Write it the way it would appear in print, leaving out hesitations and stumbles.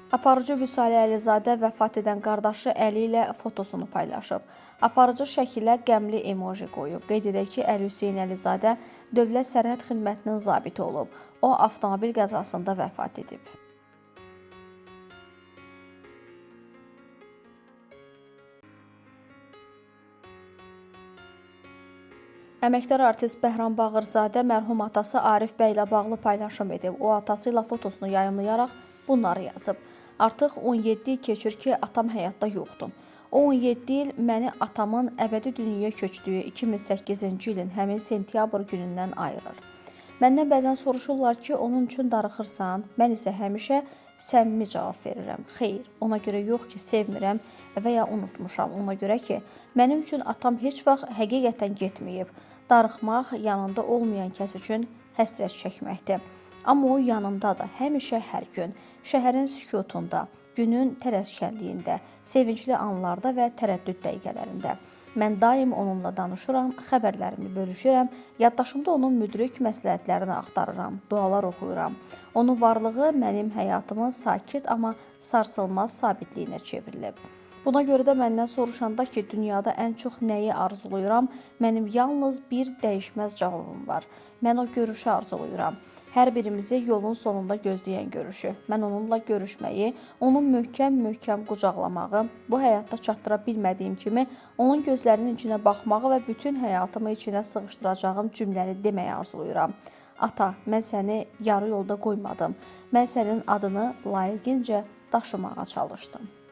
Aparıcı Vüsalə Əlizadə vəfat edən qardaşı Əli ilə fotosunu paylaşıb. Aparıcı şəkilə qəmli emoji qoyub. Qeyd edək ki, Əli Hüseyn Əlizadə Dövlət Sərhəd Xidmətinin zabiti olub. O, avtomobil qəzasında vəfat edib. Əməkdar artist Bəhram Bağırzadə mərhum atası Arif bəy ilə bağlı paylaşım edib. O, atası ilə fotosunu yayımlayaraq bunları yazıb. Artıq 17 il keçir ki, atam həyatda yoxdur. O 17 il məni atamın əbədi dünyaya köçdüyü 2008-ci ilin həmin sentyabr günündən ayırır. Məndən bəzən soruşurlar ki, onun üçün darıxırsan? Mən isə həmişə səmimi cavab verirəm. Xeyr, ona görə yox ki, sevmirəm və ya unutmuşam. Ona görə ki, mənim üçün atam heç vaxt həqiqətən getməyib. Darıxmaq yanında olmayan kəs üçün həsrət çəkməkdir. Amma o yanındadır, həmişə hər gün. Şəhərin sükutunda, günün tələskənliyində, sevincli anlarda və tərəddüd dəqiqələrində. Mən daim onunla danışıram, xəbərlərimi bölüşürəm, yaddaşımda onun müdrik məsləhətlərini axtarıram, dualar oxuyuram. Onun varlığı mənim həyatımın sakit, amma sarsılmaz sabitliyinə çevrilib. Buna görə də məndən soruşanda ki, dünyada ən çox nəyi arzulayıram, mənim yalnız bir dəyişməz cavabım var. Mən o görüşü arzulayıram. Hər birimizi yolun sonunda gözləyən görüşü. Mən onunla görüşməyi, onun möhkəm-möhkəm qucaqlamağı, bu həyatda çatdıra bilmədiyim kimi onun gözlərinin içinə baxmağı və bütün həyatımı içinə sığışdıracağım cümləni deməyi arzulayıram. Ata, mən səni yarı yolda qoymadım. Mən sənin adını layiqincə daşımağa çalışdım.